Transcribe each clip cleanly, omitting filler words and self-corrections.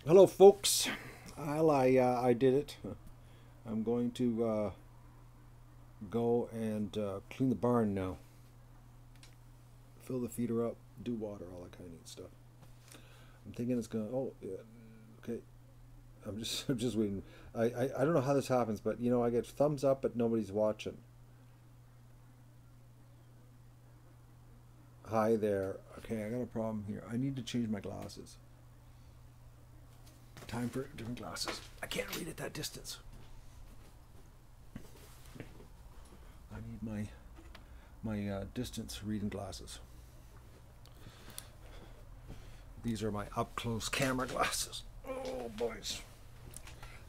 Hello, folks. Well, I did it. I'm going to go and clean the barn now. Fill the feeder up, do water, all that kind of neat stuff. I'm thinking it's gonna. Oh, yeah. Okay. I'm just waiting. I don't know how this happens, but I get thumbs up, but nobody's watching. Hi there. Okay, I got a problem here. I need to change my glasses. Time for different glasses. I can't read at that distance. I need my distance reading glasses. These are my up close camera glasses. Oh, boys.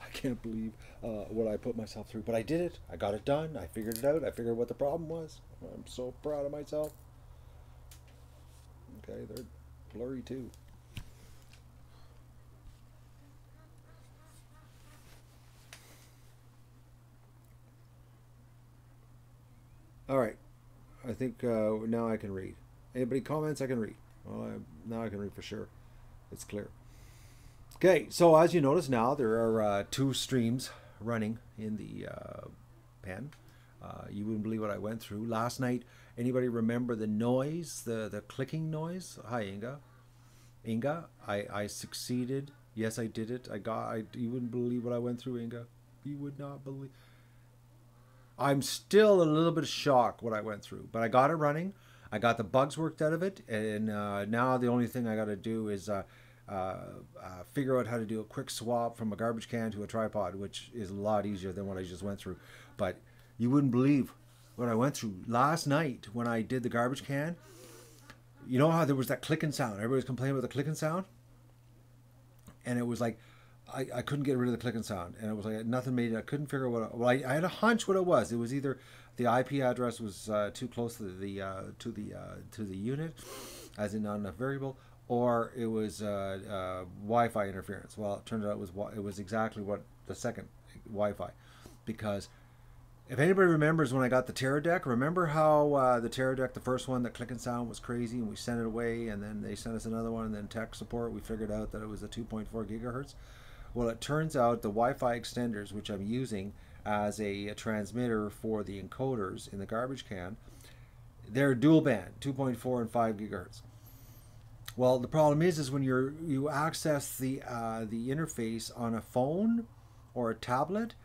I can't believe what I put myself through. But I did it. I got it done. I figured it out. I figured what the problem was. I'm so proud of myself. Okay, they're blurry too. All right. I think now I can read. Anybody comments? I can read. Well, now I can read for sure. It's clear. Okay, so as you notice now, there are two streams running in the pen. You wouldn't believe what I went through last night. Anybody remember the noise, the clicking noise? Hi, Inga. Inga, I succeeded. Yes, I did it. You wouldn't believe what I went through, Inga. You would not believe. I'm still a little bit shocked what I went through, but I got it running. I got the bugs worked out of it, and now the only thing I got to do is figure out how to do a quick swap from a garbage can to a tripod, which is a lot easier than what I just went through. But you wouldn't believe what I went through last night when I did the garbage can. You know how there was that clicking sound? Everybody was complaining about the clicking sound, and it was like I couldn't get rid of the clicking sound, and it was like nothing made it. I couldn't figure out what. Well, I had a hunch what it was. It was either the IP address was too close to the unit, as in not enough variable, or it was Wi-Fi interference. Well, it turned out it was exactly what the second Wi-Fi, because if anybody remembers when I got the Terra deck, remember how the Terra deck, the first one, the clicking sound was crazy, and we sent it away, and then they sent us another one, and then tech support, we figured out that it was a 2.4 gigahertz. Well, it turns out the Wi-Fi extenders, which I'm using as a transmitter for the encoders in the garbage can, they're dual band, 2.4 and 5 gigahertz. Well, the problem is when you access the interface on a phone or a tablet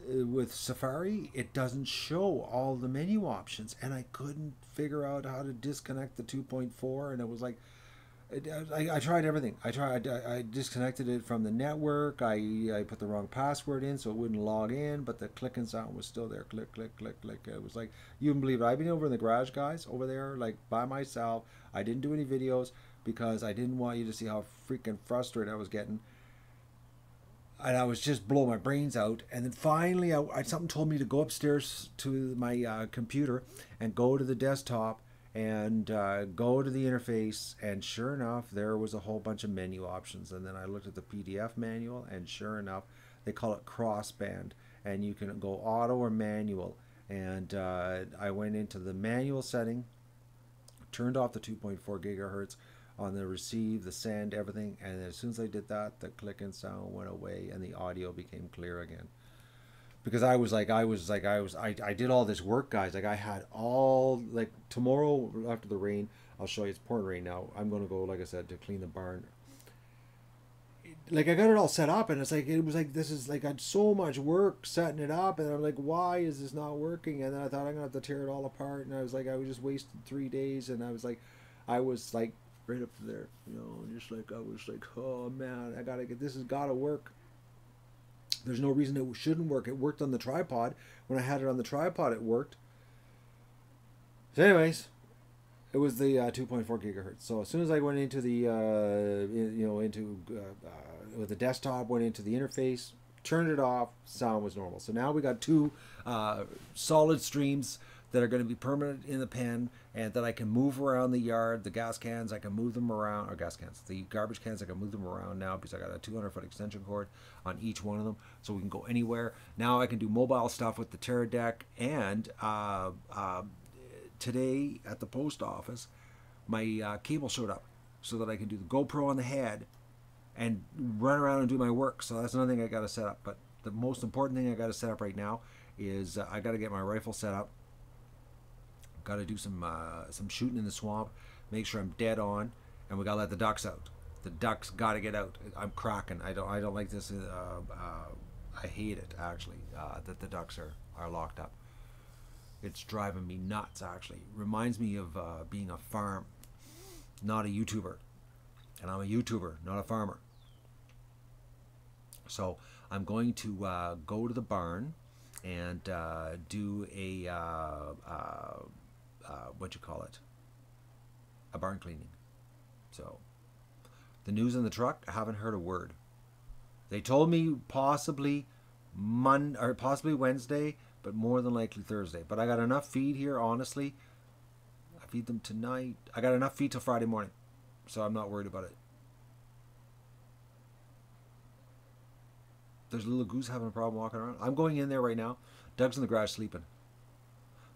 with Safari, it doesn't show all the menu options, and I couldn't figure out how to disconnect the 2.4, and it was like I tried everything. I disconnected it from the network. I put the wrong password in so it wouldn't log in, but the clicking sound was still there. Click, click, click, click. It was like, you wouldn't believe it. I've been over in the garage, guys, over there, like by myself. I didn't do any videos because I didn't want you to see how freaking frustrated I was getting. And I was just blowing my brains out. And then finally, something told me to go upstairs to my computer and go to the desktop and go to the interface, and sure enough, there was a whole bunch of menu options. And then I looked at the PDF manual, and sure enough, they call it crossband, and you can go auto or manual. And I went into the manual setting, turned off the 2.4 gigahertz on the receive, the send, everything, and as soon as I did that, the click and sound went away, and the audio became clear again. Because I did all this work, guys. Like I had all, like tomorrow after the rain, I'll show you, it's pouring rain now. I'm gonna go, like I said, to clean the barn. Like I got it all set up, and it was like this is like I had so much work setting it up, and I'm like, why is this not working? And then I thought I'm gonna have to tear it all apart, and I was like, I was just wasted 3 days, and I was like right up there, just like I was like, oh man, I gotta get this has gotta work. There's no reason it shouldn't work. It worked on the tripod. When I had it on the tripod, it worked. So, anyways, it was the 2.4 gigahertz. So as soon as I went into the, with the desktop, went into the interface, turned it off, sound was normal. So now we got two solid streams that are going to be permanent in the pen, and that I can move around the yard. The gas cans, I can move them around, or gas cans, the garbage cans, I can move them around now because I got a 200-foot extension cord on each one of them, so we can go anywhere. Now I can do mobile stuff with the Terra deck, and today at the post office, my cable showed up so that I can do the GoPro on the head and run around and do my work. So that's another thing I got to set up. But the most important thing I got to set up right now is I got to get my rifle set up. Got to do some shooting in the swamp, make sure I'm dead on, and we got to let the ducks out. The ducks got to get out. I'm cracking. I don't like this. I hate it actually that the ducks are locked up. It's driving me nuts actually. Reminds me of being a farm, not a YouTuber, and I'm a YouTuber, not a farmer. So I'm going to go to the barn and do a what you call it, a barn cleaning. So the news in the truck, I haven't heard a word. They told me possibly possibly Wednesday, but more than likely Thursday. But I got enough feed here, honestly. I feed them tonight. I got enough feed till Friday morning, so I'm not worried about it. There's a little goose having a problem walking around. I'm going in there right now. Doug's in the garage sleeping.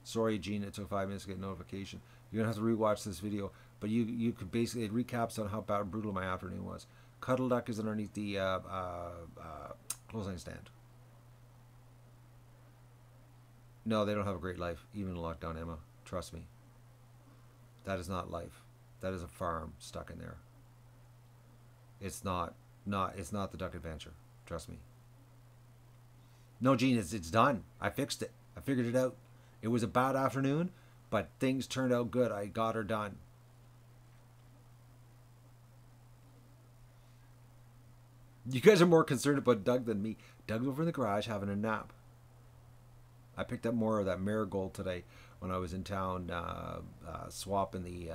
Sorry, Gene, it took 5 minutes to get a notification. You're going to have to rewatch this video. But you could basically, it recaps on how bad, brutal my afternoon was. Cuddle Duck is underneath the clothesline stand. No, they don't have a great life, even in lockdown, Emma. Trust me. That is not life. That is a farm stuck in there. It's not the Duck Adventure. Trust me. No, Gene, it's done. I fixed it. I figured it out. It was a bad afternoon, but things turned out good. I got her done. You guys are more concerned about Doug than me. Doug's over in the garage having a nap. I picked up more of that marigold today when I was in town swapping the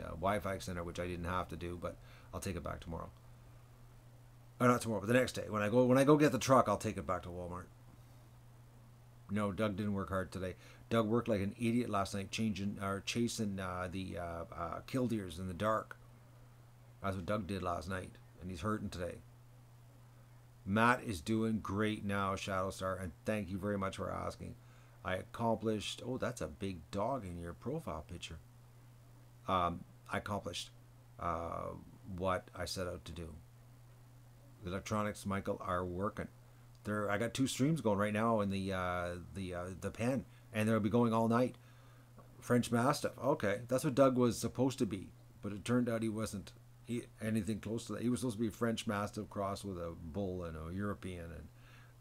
Wi-Fi extender, which I didn't have to do, but I'll take it back tomorrow. Or not tomorrow, but the next day. When I go get the truck, I'll take it back to Walmart. No, Doug didn't work hard today. Doug worked like an idiot last night, chasing the killdeers in the dark. That's what Doug did last night, and he's hurting today. Matt is doing great now, Shadowstar, and thank you very much for asking. I accomplished... Oh, that's a big dog in your profile picture. I accomplished what I set out to do. The electronics, Michael, are working. I got 2 streams going right now in the pen, and they'll be going all night. French Mastiff. Okay, that's what Doug was supposed to be, but it turned out he wasn't anything close to that. He was supposed to be a French Mastiff crossed with a bull and a European, and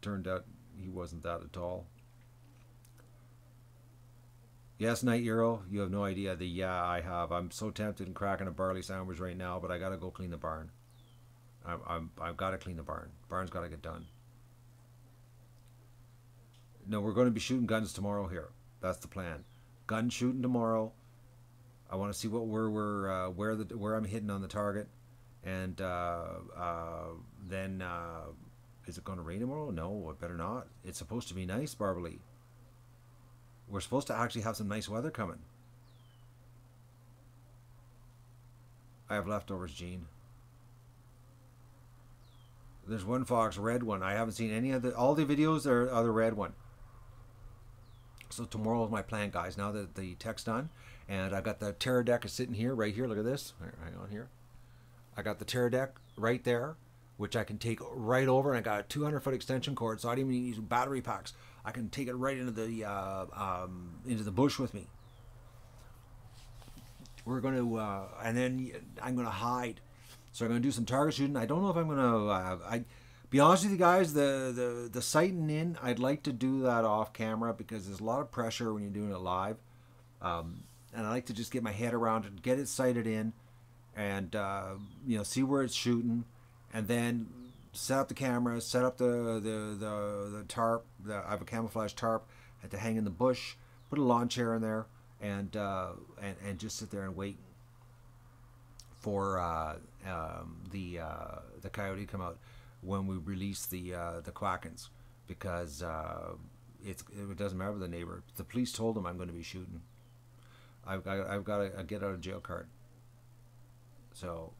turned out he wasn't that at all. Yes, Night Euro, you have no idea. I have. I'm so tempted in cracking a barley sandwich right now, but I gotta go clean the barn. I've got to clean the barn. Barn's got to get done. No, we're going to be shooting guns tomorrow here. That's the plan. Gun shooting tomorrow. I want to see where I'm hitting on the target, and then is it going to rain tomorrow? No, it better not. It's supposed to be nice, Barberly. We're supposed to actually have some nice weather coming. I have leftovers, Gene. There's one fox, red one. I haven't seen any of all the videos are the red one. So tomorrow is my plan, guys. Now that the tech's done, and I got the terror deck is sitting here, right here. Look at this. Hang on here. I got the terror deck right there, which I can take right over, and I got a 200-foot extension cord, so I don't even need to use battery packs. I can take it right into the bush with me. We're going to, and then I'm going to hide. So I'm going to do some target shooting. I don't know if I'm going to, be honest with you guys, the sighting in, I'd like to do that off camera because there's a lot of pressure when you're doing it live. And I like to just get my head around it, get it sighted in, and, see where it's shooting, and then set up the camera, set up the tarp. I have a camouflage tarp. I had to hang in the bush, put a lawn chair in there, and just sit there and wait for the coyote to come out when we release the quackins, because it doesn't matter with the neighbor. The police told him I'm going to be shooting. I've got a get out of jail card. So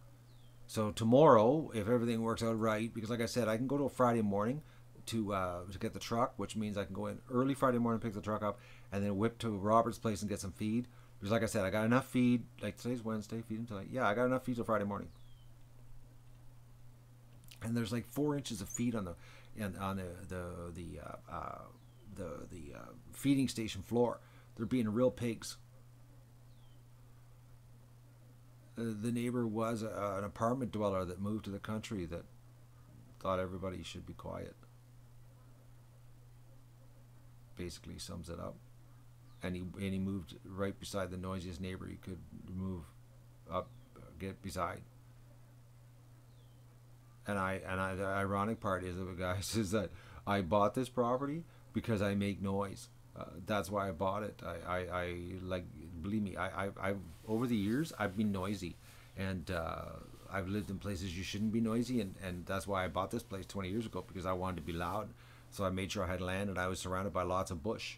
tomorrow, if everything works out right, because like I said, I can go to a Friday morning to get the truck, which means I can go in early Friday morning, pick the truck up, and then whip to Robert's place and get some feed. Because like I said, I got enough feed. Like today's Wednesday, feed until I got enough feed till Friday morning. and there's like 4 inches of feed on the feeding station floor. They're being real pigs. The neighbor was an apartment dweller that moved to the country that thought everybody should be quiet. Basically sums it up. And he moved right beside the noisiest neighbor he could move up, get beside. And the ironic part is, the guys, is that I bought this property because I make noise. That's why I bought it. I like, believe me, I've over the years I've been noisy, and I've lived in places you shouldn't be noisy, and that's why I bought this place 20 years ago, because I wanted to be loud. So I made sure I had land, and I was surrounded by lots of bush,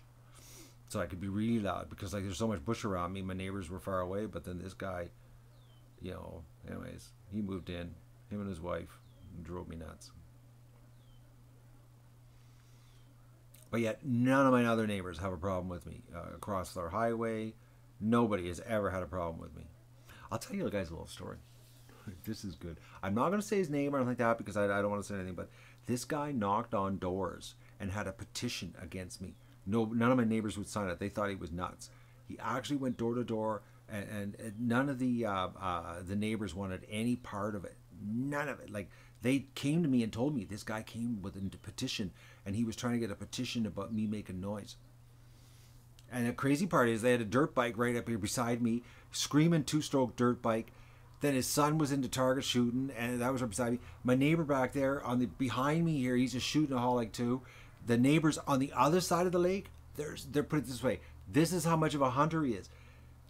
so I could be really loud, because like there's so much bush around me. My neighbors were far away, but then this guy, anyways, he moved in, him and his wife, and drove me nuts. But yet, none of my other neighbors have a problem with me. Across our highway, nobody has ever had a problem with me. I'll tell you guys a little story. This is good. I'm not going to say his name or anything like that, because I don't want to say anything, but this guy knocked on doors and had a petition against me. No, none of my neighbors would sign it. They thought he was nuts. He actually went door to door, and none of the neighbors wanted any part of it. None of it. Like, they came to me and told me this guy came with a petition, and he was trying to get a petition about me making noise. And the crazy part is, they had a dirt bike right up here beside me, screaming, 2-stroke dirt bike. Then his son was into target shooting, and that was right beside me. My neighbor back there behind me here, he's just shooting a Holic too. The neighbors on the other side of the lake, they're put it this way. This is how much of a hunter he is.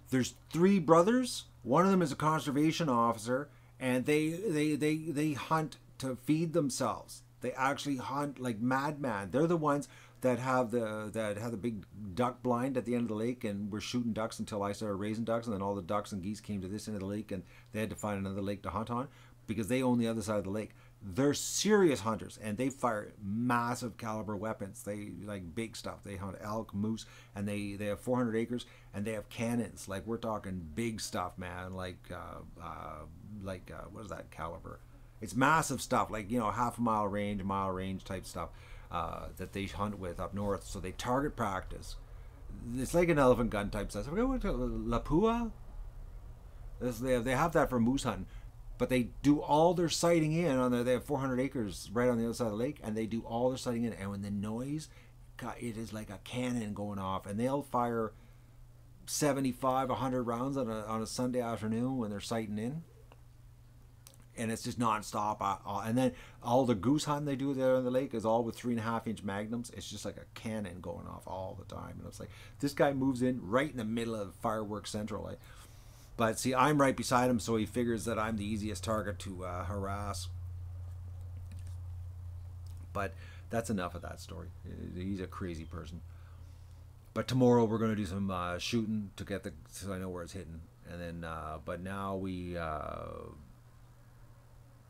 There's 3 brothers. One of them is a conservation officer, and they hunt to feed themselves. They actually hunt like madman. They're the ones that have the big duck blind at the end of the lake, and we're shooting ducks until I started raising ducks, and then all the ducks and geese came to this end of the lake, and they had to find another lake to hunt on, because they own the other side of the lake. They're serious hunters, and they fire massive caliber weapons. They like big stuff. They hunt elk, moose, and they have 400 acres, and they have cannons. Like, we're talking big stuff, man. Like what is that caliber? It's massive stuff, like, half a mile range type stuff that they hunt with up north. So they target practice. It's like an elephant gun type stuff. Lapua? They have that for moose hunting. But they do all their sighting in they have 400 acres right on the other side of the lake, and they do all their sighting in. And when the noise, it is like a cannon going off, and they'll fire 75, 100 rounds on a Sunday afternoon when they're sighting in. And it's just nonstop. And then all the goose hunting they do there on the lake is all with 3.5-inch magnums. It's just like a cannon going off all the time. And it's like, this guy moves in right in the middle of fireworks central. Like, but see, I'm right beside him, so he figures that I'm the easiest target to harass. But that's enough of that story. He's a crazy person. But tomorrow we're going to do some shooting so I know where it's hitting. And then, but now we...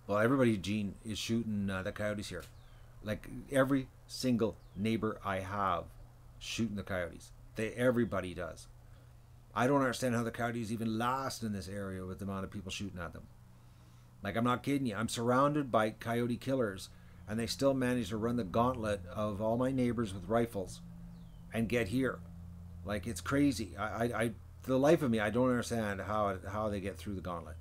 well, everybody, Gene, is shooting the coyotes here. Like, every single neighbor I have shooting the coyotes. Everybody does. I don't understand how the coyotes even last in this area with the amount of people shooting at them. Like, I'm not kidding you. I'm surrounded by coyote killers, and they still manage to run the gauntlet of all my neighbors with rifles and get here. Like, it's crazy. I for the life of me, I don't understand how they get through the gauntlet.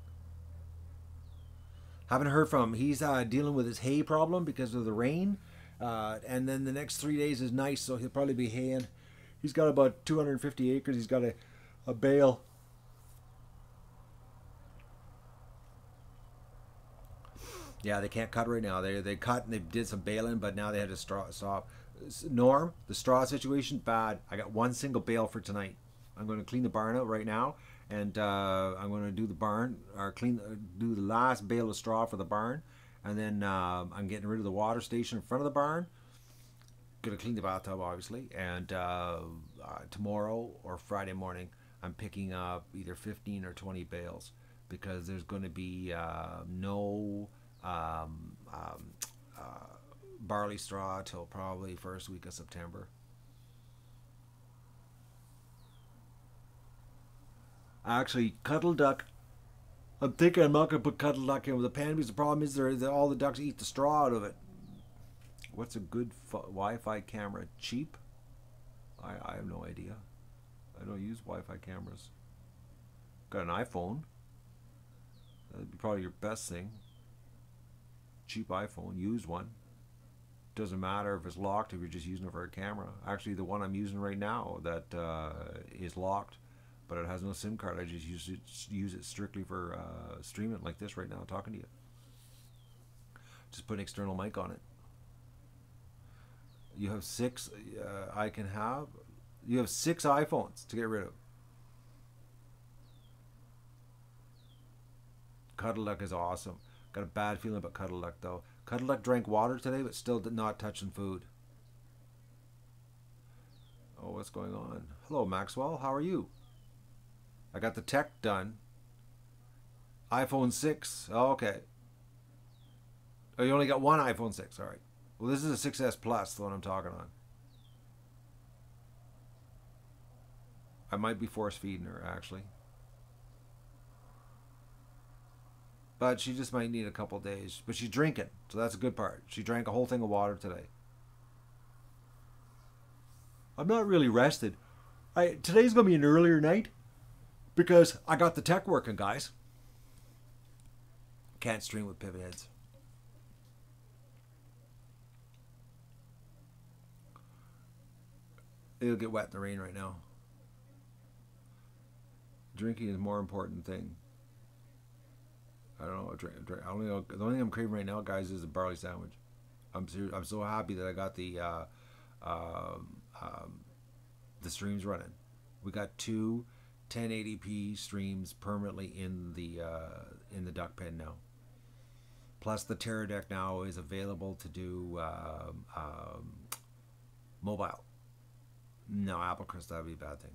Haven't heard from him. He's dealing with his hay problem because of the rain. And then the next 3 days is nice, so he'll probably be haying. He's got about 250 acres. He's got a bale. Yeah, they can't cut right now. They cut and they did some baling, but now they had to stop. Norm, the straw situation, bad. I got one single bale for tonight. I'm going to clean the barn out right now. And I'm going to do the barn, or do the last bale of straw for the barn. And then I'm getting rid of the water station in front of the barn. Going to clean the bathtub, obviously. And tomorrow or Friday morning, I'm picking up either 15 or 20 bales, because there's going to be no barley straw till probably first week of September. Actually, Cuddle Duck I'm thinking I'm not going to put Cuddle Duck in with a pan because the problem is all the ducks eat the straw out of it. What's a good Wi-Fi camera? Cheap? I have no idea. I don't use Wi-Fi cameras. Got an iPhone. That'd be probably your best thing. Cheap iPhone. Use one. Doesn't matter if it's locked if you're just using it for a camera. Actually, the one I'm using right now that is locked, but it has no SIM card. I just use it strictly for streaming like this right now, talking to you. Just put an external mic on it. You have 6. I can have. You have 6 iPhones to get rid of. Cuddle Duck is awesome. Got a bad feeling about Cuddle Duck though. Cuddle Duck drank water today, but still did not touching food. Oh, what's going on? Hello, Maxwell. How are you? I got the tech done. iPhone 6. Oh, okay. Oh, you only got one iPhone 6. All right. Well, this is a 6S Plus, the one I'm talking on. I might be force feeding her, actually. But she just might need a couple days. But she's drinking, so that's a good part. She drank a whole thing of water today. I'm not really rested. Today's going to be an earlier night because I got the tech working, guys. Can't stream with pivot heads. It'll get wet in the rain right now. Drinking is a more important thing. I don't know. The only thing I'm craving right now, guys, is a barley sandwich. I'm so happy that I got the streams running. We got 2 1080p streams permanently in the duck pen now. Plus, the Terra Deck now is available to do mobile. No, Apple Crystal, that'd be a bad thing.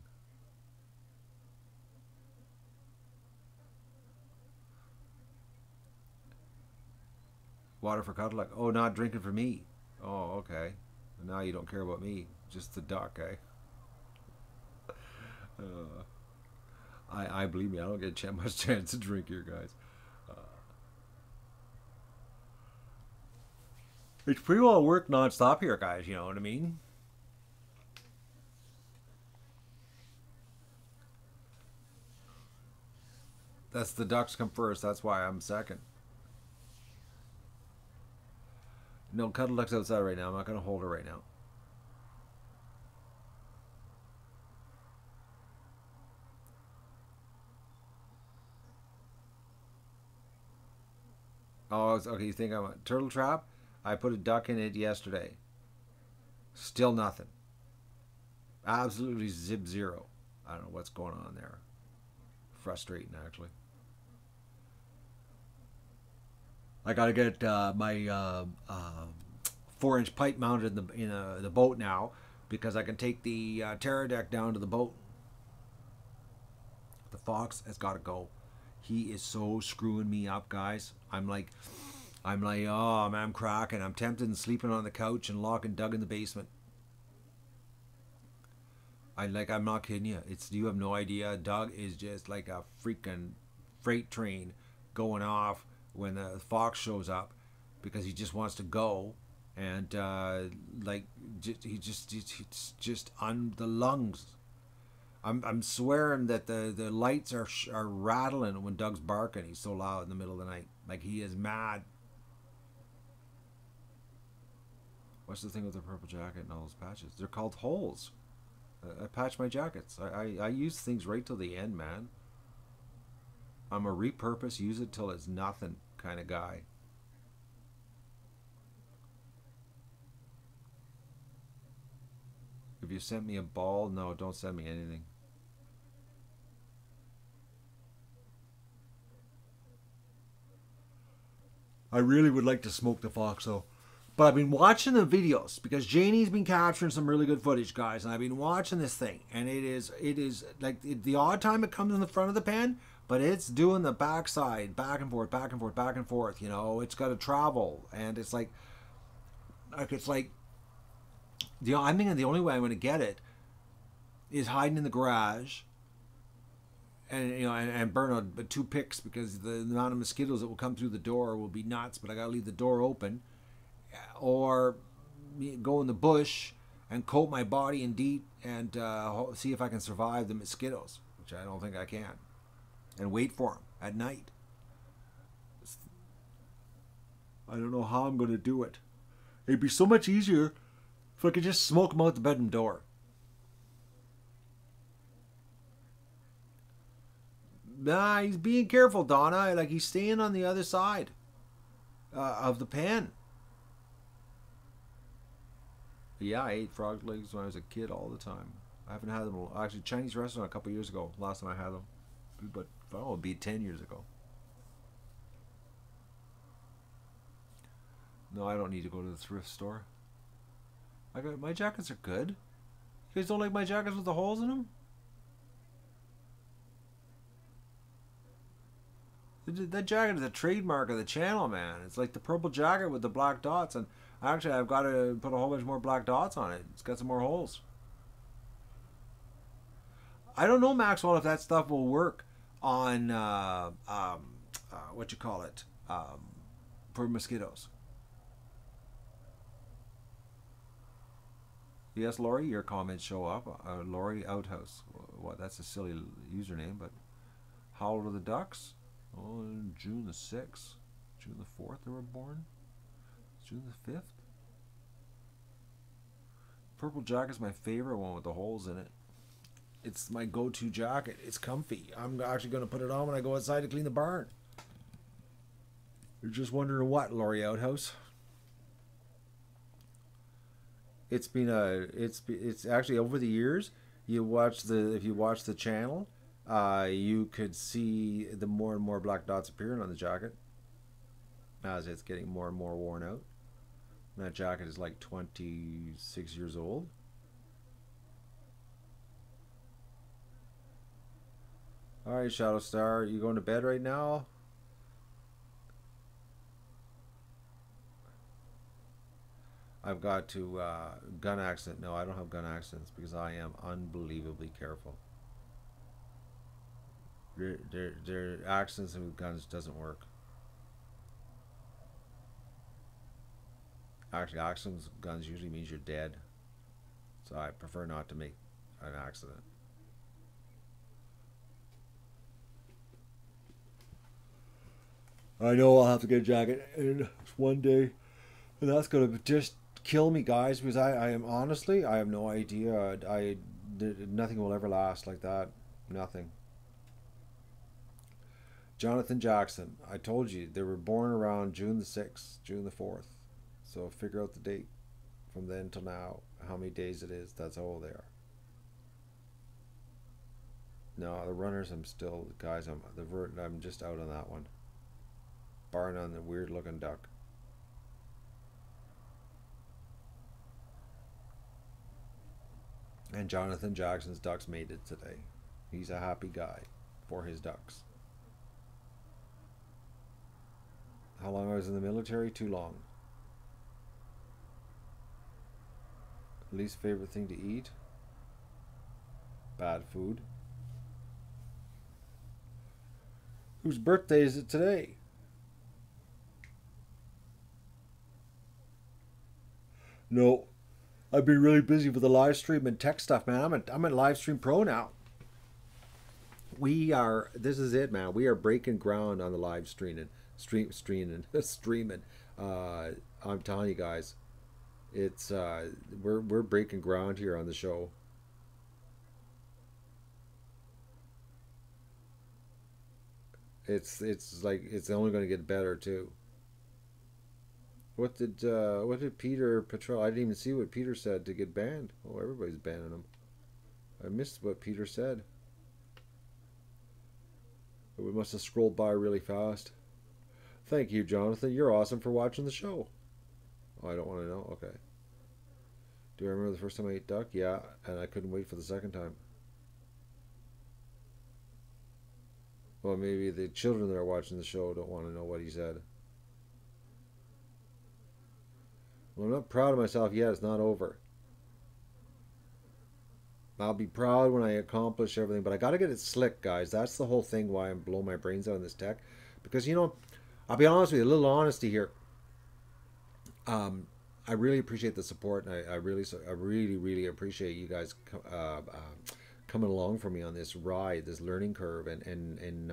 Water for Cuddle Duck. Oh, not drinking for me. Oh, okay. Now you don't care about me. Just the duck, eh? I believe me, I don't get much chance to drink here, guys. It's pretty well work non-stop here, guys. You know what I mean? That's the ducks come first. That's why I'm second. No, Cuddle Duck's outside right now. I'm not going to hold her right now. Oh, okay. You think I'm a turtle trap? I put a duck in it yesterday. Still nothing. Absolutely zero. I don't know what's going on there. Frustrating, actually. I gotta get my 4-inch pipe mounted in the boat now because I can take the Terra Deck down to the boat. The fox has got to go. He is so screwing me up, guys. I'm like, oh man, I'm cracking. I'm tempted and sleeping on the couch and locking Doug in the basement. I'm not kidding you. You have no idea. Doug is just like a freaking freight train going off when the fox shows up because he just wants to go and he's just on the lungs. I'm swearing that the lights are rattling when Doug's barking. He's so loud in the middle of the night. Like he is mad. What's the thing with the purple jacket and all those patches? They're called holes. I patch my jackets. I use things right till the end, man. I'm a repurpose, use it till it's nothing kind of guy. If you sent me a ball, no, don't send me anything. I really would like to smoke the fox though. But I've been watching the videos because Janie's been capturing some really good footage, guys, and I've been watching this thing, and it is like the odd time it comes in the front of the pen, but it's doing the backside, back and forth, back and forth, back and forth. You know, it's got to travel, and it's like I'm thinking the only way I'm going to get it is hiding in the garage and and burn out 2 picks, because the amount of mosquitoes that will come through the door will be nuts. But I gotta leave the door open, or go in the bush and coat my body in DEET and see if I can survive the mosquitoes, which I don't think I can, and wait for them at night. I don't know how I'm going to do it. It'd be so much easier if I could just smoke them out the bedroom door. Nah, he's being careful, Donna. Like, he's staying on the other side of the pen. Yeah, I ate frog legs when I was a kid all the time. I haven't had them. Actually, Chinese restaurant a couple years ago. Last time I had them. But I don't know, it'd be 10 years ago. No, I don't need to go to the thrift store. My jackets are good. You guys don't like my jackets with the holes in them? That jacket is a trademark of the channel, man. It's like the purple jacket with the black dots, and actually I've got to put a whole bunch more black dots on it. It's got some more holes. I don't know, Maxwell, if that stuff will work on what you call it, for mosquitoes. Yes, Lori, your comments show up. Lori Outhouse. What? That's a silly username, but how old are the ducks? Oh, June the 6th. June the 4th they were born. June the 5th. Purple jacket's my favorite one with the holes in it. It's my go-to jacket. It's comfy. I'm actually going to put it on when I go outside to clean the barn. You're just wondering what, Lori Outhouse? It's been it's actually over the years. If you watch the channel, you could see the more and more black dots appearing on the jacket as it's getting more and more worn out. And that jacket is like 26 years old. All right, Shadow Star, you going to bed right now? I've got to gun accident. No, I don't have gun accidents because I am unbelievably careful. Their accidents with guns doesn't work. Actually, accidents with guns usually means you're dead. So I prefer not to make an accident. I know I'll have to get a jacket in one day, and that's gonna just kill me, guys, because I am honestly, I have no idea. Nothing will ever last like that. Nothing. Jonathan Jackson, I told you they were born around June the 6th, June the 4th. So figure out the date from then till now, how many days it is. That's how old they are. No, the runners, I'm still, guys, I'm just out on that one. Barring on the weird looking duck. And Jonathan Jackson's ducks made it today. He's a happy guy for his ducks. How long I was in the military? Too long. Least favorite thing to eat? Bad food. Whose birthday is it today? No, I've been really busy with the live stream and tech stuff, man. I'm a live stream pro now. This is it, man. We are breaking ground on the live streaming. I'm telling you guys, it's we're breaking ground here on the show. It's like it's only going to get better too. What did Peter Patrol? I didn't even see what Peter said to get banned. Oh, everybody's banning him. I missed what Peter said. But we must have scrolled by really fast. Thank you, Jonathan. You're awesome for watching the show. Oh, I don't want to know. Okay. Do I remember the first time I ate duck? Yeah, and I couldn't wait for the second time. Well, maybe the children that are watching the show don't want to know what he said. Well, I'm not proud of myself yet. It's not over. I'll be proud when I accomplish everything, but I got to get it slick, guys. That's the whole thing why I'm blowing my brains out on this tech. Because, you know, I'll be honest with you, a little honesty here. I really appreciate the support, and I really appreciate you guys coming along for me on this ride, this learning curve, and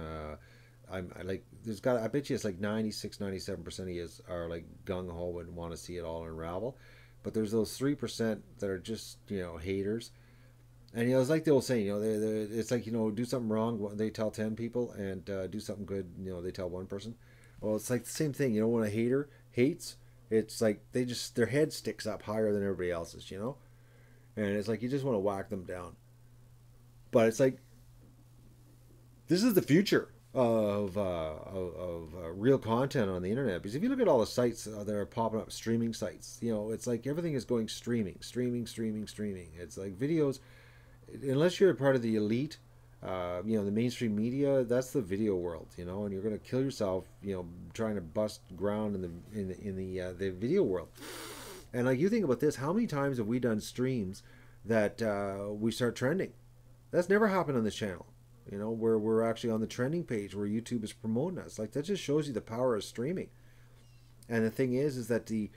I like I bet you it's like 96, 97% of you are like gung ho and want to see it all unravel, but there's those 3% that are just, you know, haters. And, you know, it's like the old saying, you know, it's like, you know, do something wrong, they tell 10 people, and do something good, you know, they tell one person. Well, it's like the same thing, you know, when a hater hates, it's like their head sticks up higher than everybody else's, you know? And it's like you just want to whack them down. But it's like, this is the future of real content on the internet. Because if you look at all the sites that are popping up, streaming sites, you know, it's like everything is going streaming, streaming, streaming, streaming. It's like videos, unless you're a part of the elite, you know, the mainstream media, that's the video world, you know, and you're going to kill yourself, you know, trying to bust ground in the video world. And like, you think about this, how many times have we done streams that we start trending? That's never happened on this channel, you know, where we're actually on the trending page where YouTube is promoting us. Like, that just shows you the power of streaming. And the thing is that the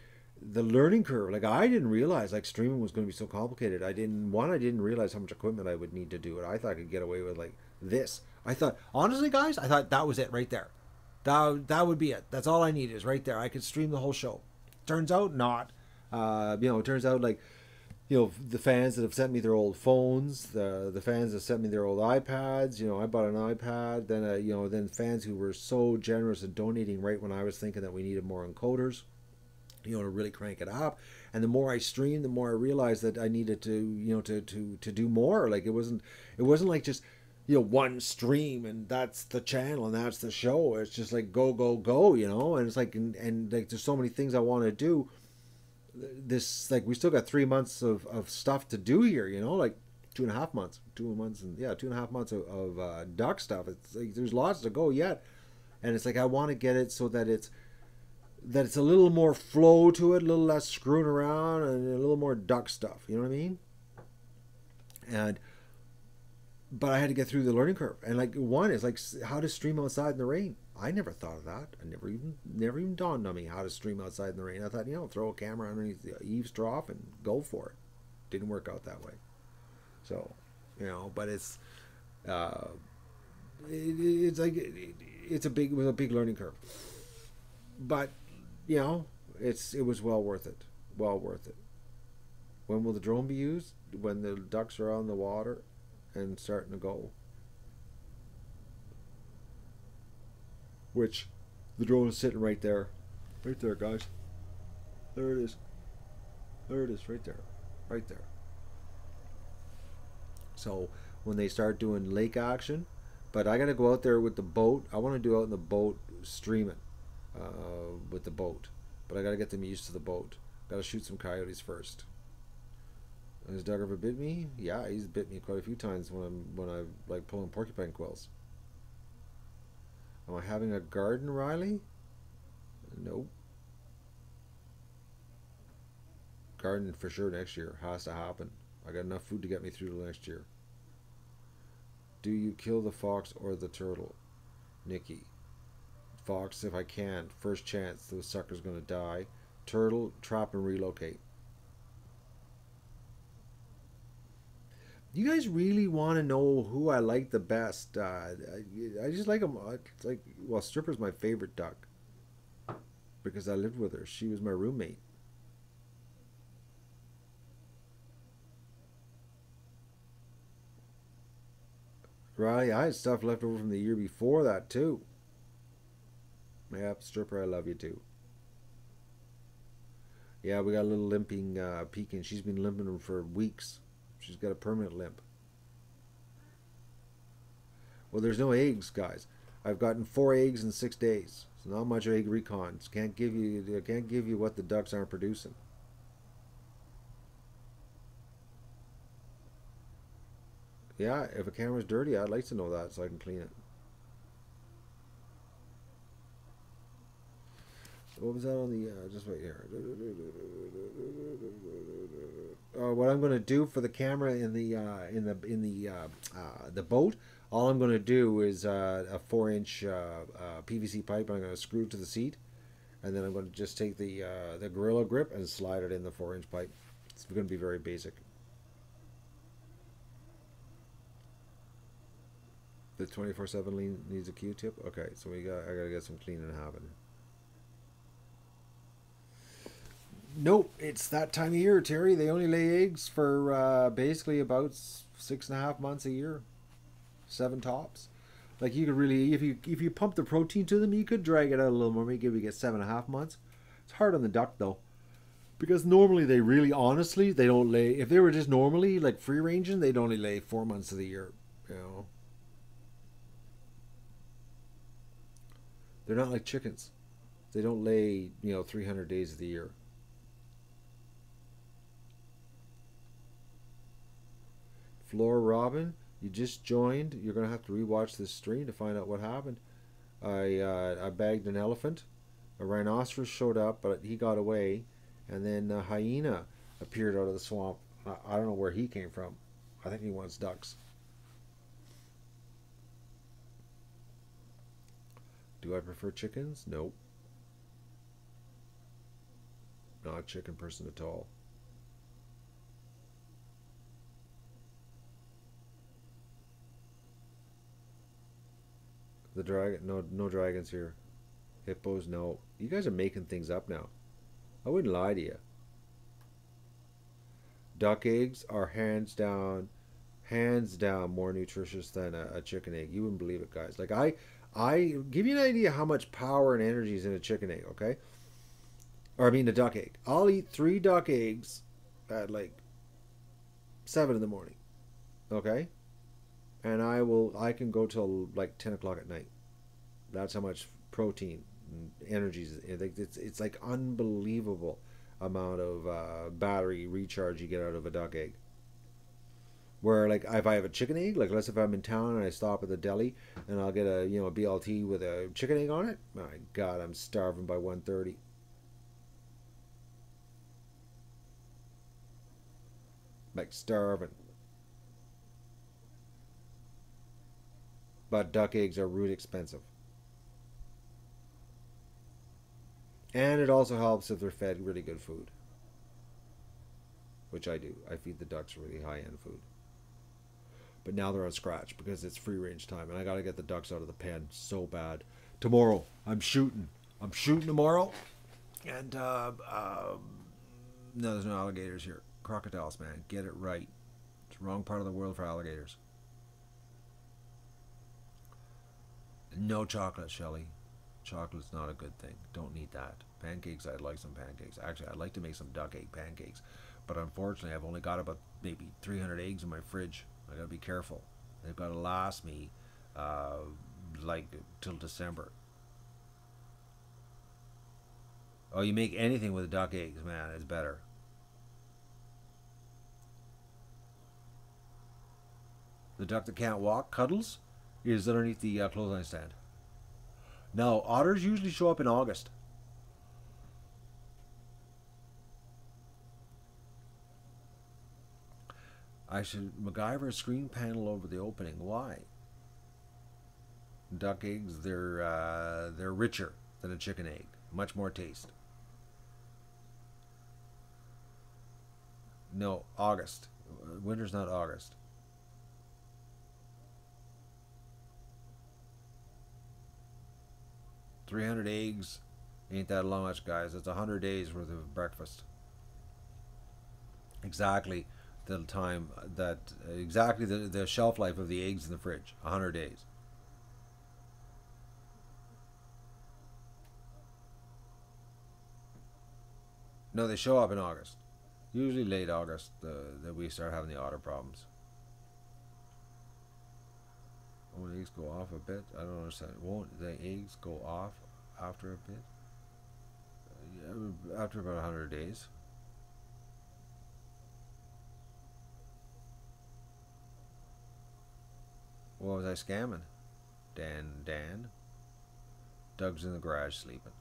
learning curve, like, I didn't realize like streaming was going to be so complicated. I didn't realize how much equipment I would need to do it. I thought I could get away with like this. I thought, honestly, guys, I thought that was it right there. That would be it. That's all I need is right there. I could stream the whole show. Turns out not. You know, it turns out like, you know, the fans that have sent me their old phones, the fans that sent me their old iPads, you know, I bought an iPad. Then you know, then fans who were so generous in donating right when I was thinking that we needed more encoders, you know, to really crank it up. And the more I streamed, the more I realized that I needed to, you know, to do more. Like, it wasn't like just, you know, one stream and that's the channel and that's the show. It's just like go, go, go, you know. And it's like, and like, there's so many things I want to do. This, like, we still got 3 months of stuff to do here, you know, like 2.5 months, 2 months, and yeah, 2.5 months of duck stuff. It's like there's lots to go yet, and it's like I want to get it so that it's a little more flow to it, a little less screwing around, and a little more duck stuff. You know what I mean? But I had to get through the learning curve, and like, one is like how to stream outside in the rain. I never thought of that. I never even dawned on me how to stream outside in the rain. I thought, you know, throw a camera underneath the eaves trough and go for it. Didn't work out that way. So, you know, but it's it's like it was a big learning curve. But, you know, it was well worth it. Well worth it. When will the drone be used? When the ducks are on the water and starting to go. Which the drone is sitting right there. Right there, guys. There it is. There it is, right there. Right there. So when they start doing lake action, but I gotta go out there with the boat. I want to do out in the boat streaming with the boat, but I gotta get them used to the boat. Gotta shoot some coyotes first. Has Doug ever bit me? Yeah, he's bit me quite a few times when I'm like pulling porcupine quills. Am I having a garden, Riley? Nope. Garden for sure next year. Has to happen. I got enough food to get me through the next year. Do you kill the fox or the turtle? Nikki. Fox if I can. First chance. Those suckers gonna die. Turtle, trap and relocate. You guys really want to know who I like the best? I just like them. It's like, well, Stripper's my favorite duck because I lived with her. She was my roommate. Riley, I had stuff left over from the year before that too. Yep, Stripper, I love you too. Yeah, we got a little limping Pekin. She's been limping for weeks. She's got a permanent limp. Well, there's no eggs, guys. I've gotten 4 eggs in 6 days. It's not much egg recon. Can't give you what the ducks aren't producing. Yeah, if a camera's dirty, I'd like to know that so I can clean it. What was that on the, just right here. what I'm going to do for the camera in the boat, all I'm going to do is a 4-inch PVC pipe. I'm going to screw it to the seat, and then I'm going to just take the Gorilla Grip and slide it in the 4-inch pipe. It's going to be very basic. The 24/7 needs a Q-tip. Okay, so I gotta get some cleaning happening. Nope, it's that time of year, Terry. They only lay eggs for basically about 6.5 months a year, 7 tops. Like you could really, if you pump the protein to them, you could drag it out a little more. Maybe get 7.5 months. It's hard on the duck though, because normally they really, honestly, they don't lay. If they were just normally like free ranging, they'd only lay 4 months of the year. You know, they're not like chickens. They don't lay 300 days of the year. Floor Robin, you just joined. You're gonna have to rewatch this stream to find out what happened. I bagged an elephant. A rhinoceros showed up, but he got away, and then a hyena appeared out of the swamp. I don't know where he came from. I think he wants ducks. Do I prefer chickens? Nope. Not a chicken person at all. The dragon, no dragons here. Hippos, no. You guys are making things up now. I wouldn't lie to you. Duck eggs are hands down more nutritious than a chicken egg. You wouldn't believe it, guys. Like I give you an idea how much power and energy is in a chicken egg, okay? Or I mean a duck egg. I'll eat 3 duck eggs at like 7 in the morning, okay? And I can go till like 10 o'clock at night. That's how much protein and energy it's like unbelievable amount of battery recharge you get out of a duck egg. Where like if I have a chicken egg, like let's say if I'm in town and I stop at the deli and I'll get a BLT with a chicken egg on it, my God, I'm starving by 1:30. Like starving. But duck eggs are really expensive. And it also helps if they're fed really good food. Which I do. I feed the ducks really high-end food. But now they're on scratch because it's free range time. And I got to get the ducks out of the pen so bad. Tomorrow, I'm shooting. I'm shooting tomorrow. And, no, there's no alligators here. Crocodiles, man. Get it right. It's the wrong part of the world for alligators. No chocolate, Shelley. Chocolate's not a good thing. Don't need that. Pancakes, I'd like some pancakes. Actually, I'd like to make some duck egg pancakes. But unfortunately, I've only got about maybe 300 eggs in my fridge. I gotta be careful. They've got to last me like till December. Oh, you make anything with duck eggs, man, it's better. The duck that can't walk, Cuddles, is underneath the clothesline stand. Now, otters usually show up in August. I should MacGyver a screen panel over the opening. Why? Duck eggs, they're richer than a chicken egg. Much more taste. No, August. Winter's not August. $300 eggs ain't that much, guys. It's 100 days worth of breakfast. Exactly the time that exactly the shelf life of the eggs in the fridge. 100 days. No, they show up in August. Usually late August that we start having the otter problems. Won't eggs go off a bit? I don't understand. Won't the eggs go off after a bit? After about 100 days. What was I scamming? Dan? Doug's in the garage sleeping.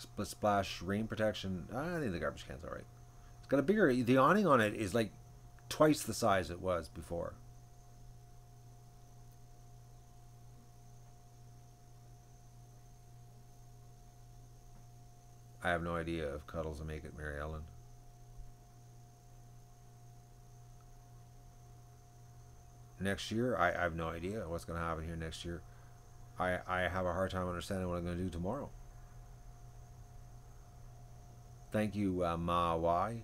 Split splash rain protection. I think the garbage can's all right. It's got a bigger. The awning on it is like twice the size it was before. I have no idea if Cuddles will make it, Mary Ellen. Next year, I have no idea what's going to happen here next year. I have a hard time understanding what I'm going to do tomorrow. Thank you, Ma Y.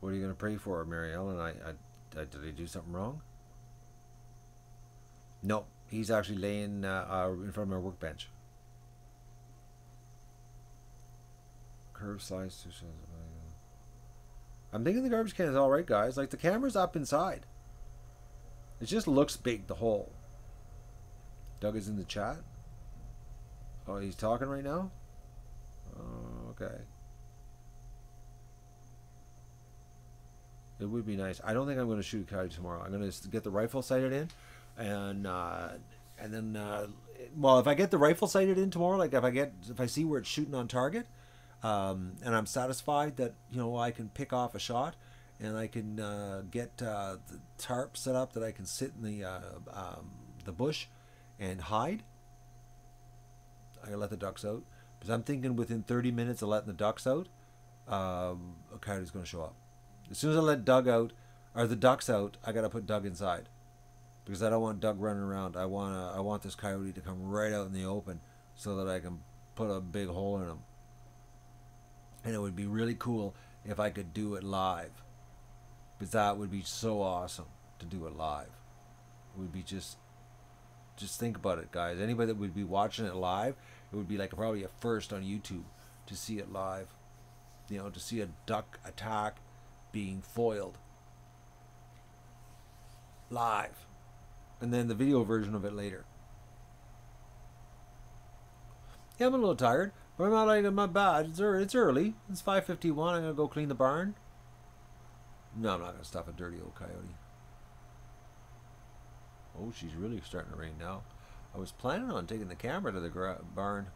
What are you going to pray for, Mary Ellen? Did I do something wrong? No, he's actually laying in front of my workbench. Curve size. I'm thinking the garbage can is all right, guys. Like, the camera's up inside. It just looks big, the hole. Doug is in the chat. Oh, he's talking right now? Oh, okay. It would be nice. I don't think I'm going to shoot a coyote tomorrow. I'm going to get the rifle sighted in, and then well, if I get the rifle sighted in tomorrow, like if I see where it's shooting on target, and I'm satisfied that, you know, I can pick off a shot, and I can get the tarp set up that I can sit in the bush and hide. I can let the ducks out, because I'm thinking within 30 minutes of letting the ducks out, a coyote's going to show up. As soon as I let Doug out, or the ducks out, I gotta put Doug inside, because I don't want Doug running around. I want this coyote to come right out in the open, so that I can put a big hole in him. And it would be really cool if I could do it live, because that would be so awesome to do it live. It would be just think about it, guys. Anybody that would be watching it live, it would be like probably a first on YouTube to see it live. You know, to see a duck attack being foiled live, and then the video version of it later. Yeah, I'm a little tired, but I'm not bad. It's early. It's 5:51. I'm gonna go clean the barn. No, I'm not gonna stuff a dirty old coyote. Oh, she's really starting to rain now. I was planning on taking the camera to the barn.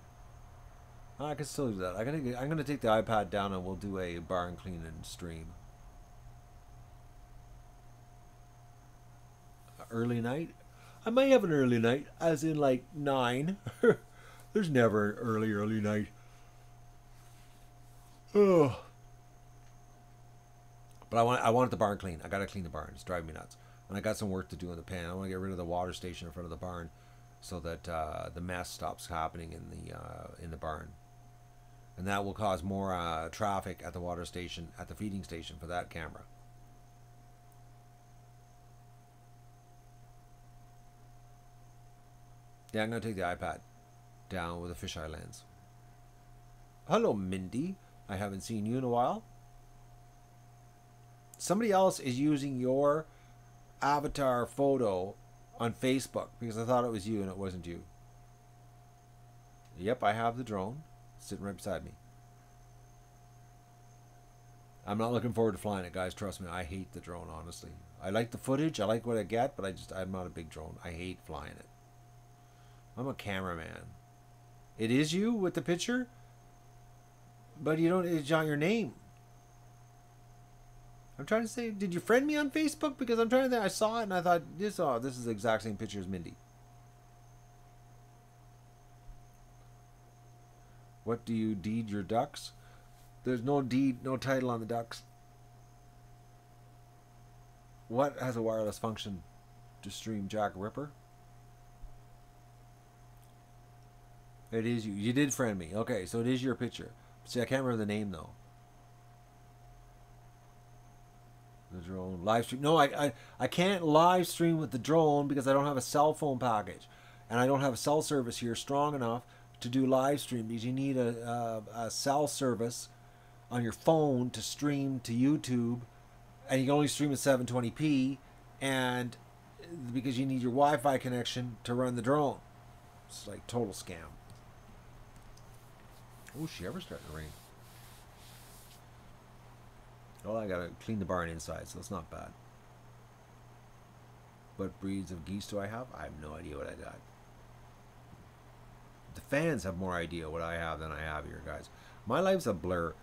I can still do that. I'm gonna take the iPad down and we'll do a barn cleaning stream. Early night? I might have an early night, as in like 9. There's never an early night. Oh. But I want the barn clean. I gotta clean the barn. It's driving me nuts. And I got some work to do in the pen. I want to get rid of the water station in front of the barn, so that the mess stops happening in the barn. And that will cause more traffic at the water station, at the feeding station for that camera. Yeah, I'm going to take the iPad down with a fisheye lens. Hello, Mindy. I haven't seen you in a while. Somebody else is using your avatar photo on Facebook, because I thought it was you and it wasn't you. Yep, I have the drone sitting right beside me. I'm not looking forward to flying it, guys. Trust me, I hate the drone, honestly. I like the footage. I like what I get, but I'm not a big drone. I hate flying it. I'm a cameraman. It is you with the picture, but it's not your name. I'm trying to say, did you friend me on Facebook? Because I'm trying to think, I saw it and I thought, this is the exact same picture as Mindy. What do you deed your ducks? There's no deed, no title on the ducks. What has a wireless function to stream Jack Ripper? It is you. You did friend me. Okay, so it is your picture. See, I can't remember the name though. The drone live stream. No, I can't live stream with the drone because I don't have a cell phone package, and I don't have a cell service here strong enough to do live stream, because you need a cell service on your phone to stream to YouTube, and you can only stream at 720p, and because you need your Wi-Fi connection to run the drone. It's like total scam. Oh, she ever starting to rain. Well, I gotta clean the barn inside, so it's not bad. What breeds of geese do I have? I have no idea what I got. The fans have more idea what I have than I have here, guys. My life's a blur.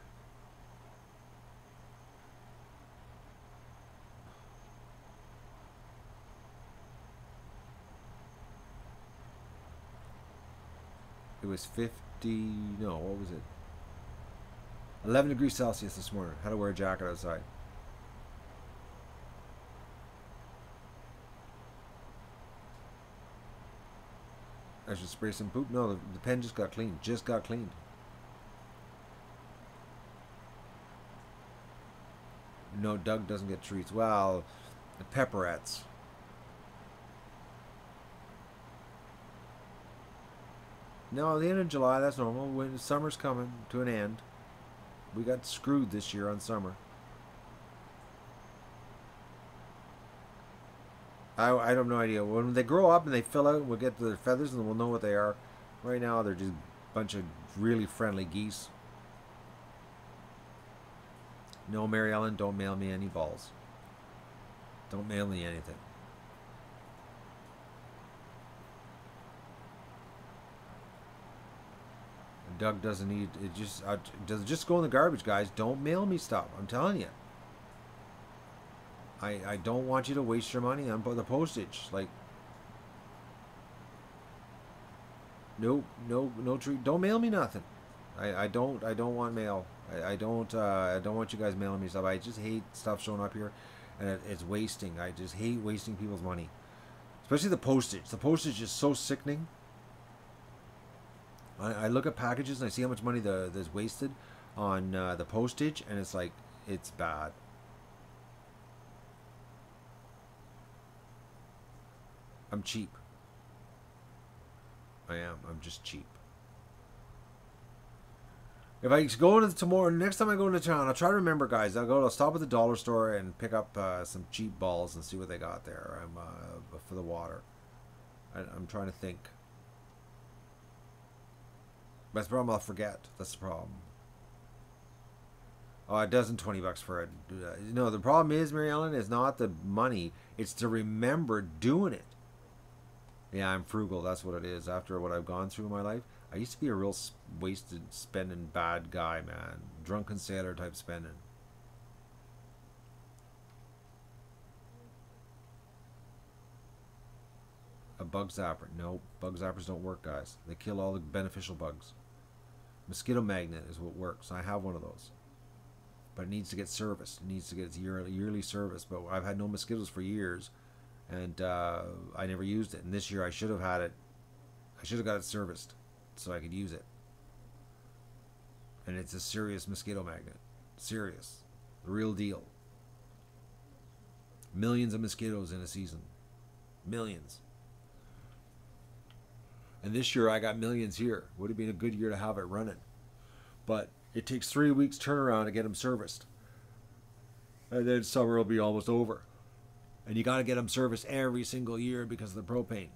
It was 50, no, what was it? 11 degrees Celsius this morning. Had to wear a jacket outside. I should spray some poop. No, the pen just got cleaned. Just got cleaned. No, Doug doesn't get treats. Well, the pepperettes. No, the end of July, that's normal. When summer's coming to an end. We got screwed this year on summer. I have no idea. When they grow up and they fill out, we'll get their feathers and we'll know what they are. Right now, they're just a bunch of really friendly geese. No, Mary Ellen, don't mail me any balls. Don't mail me anything. Doug doesn't need it. Just go in the garbage, guys. Don't mail me stuff. I'm telling you. I don't want you to waste your money on the postage. Like, no treat. Don't mail me nothing. I don't want mail. I don't want you guys mailing me stuff. I just hate stuff showing up here, and it's wasting. I just hate wasting people's money, especially the postage. The postage is so sickening. I look at packages and I see how much money there's wasted on the postage, and it's like, it's bad. I'm cheap. I am. I'm just cheap. If I go into tomorrow, next time I go into town, I'll try to remember, guys. I'll stop at the dollar store and pick up some cheap balls and see what they got there. For the water. I'm trying to think. That's the problem. I'll forget. That's the problem. Oh, it doesn't $20 for it. No, the problem is, Mary Ellen, is not the money. It's to remember doing it. Yeah, I'm frugal. That's what it is. After what I've gone through in my life, I used to be a real wasted, spending bad guy, man. Drunken sailor type spending. A bug zapper. No, bug zappers don't work, guys. They kill all the beneficial bugs. Mosquito magnet is what works. I have one of those. But it needs to get serviced. It needs to get its yearly service. But I've had no mosquitoes for years. And I never used it. And this year I should have had it. I should have got it serviced so I could use it. And it's a serious mosquito magnet. Serious. The real deal. Millions of mosquitoes in a season. Millions. And this year I got millions here. Would have been a good year to have it running. But it takes 3 weeks turnaround to get them serviced. And then summer will be almost over. And you got to get them serviced every single year because of the propane.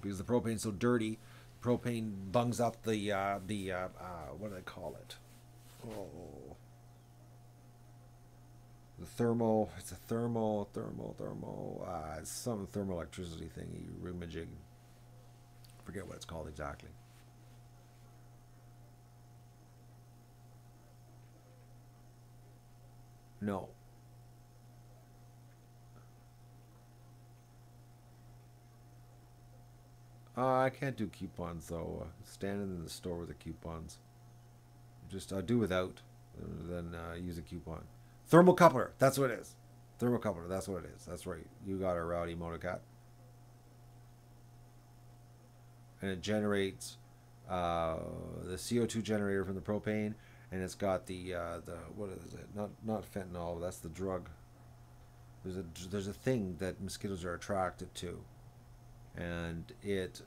Because the propane's so dirty, propane bungs up the what do they call it? Oh, the thermal. It's a thermal. It's some thermal electricity thingy, rimajig. Forget what it's called exactly. No. I can't do coupons though. Standing in the store with the coupons. Just do without, than use a coupon. Thermocoupler. That's what it is. Thermocoupler. That's what it is. That's right. You got a rowdy motorcat. And it generates the CO2 generator from the propane, and it's got the what is it? Not fentanyl. That's the drug. There's a thing that mosquitoes are attracted to, and it's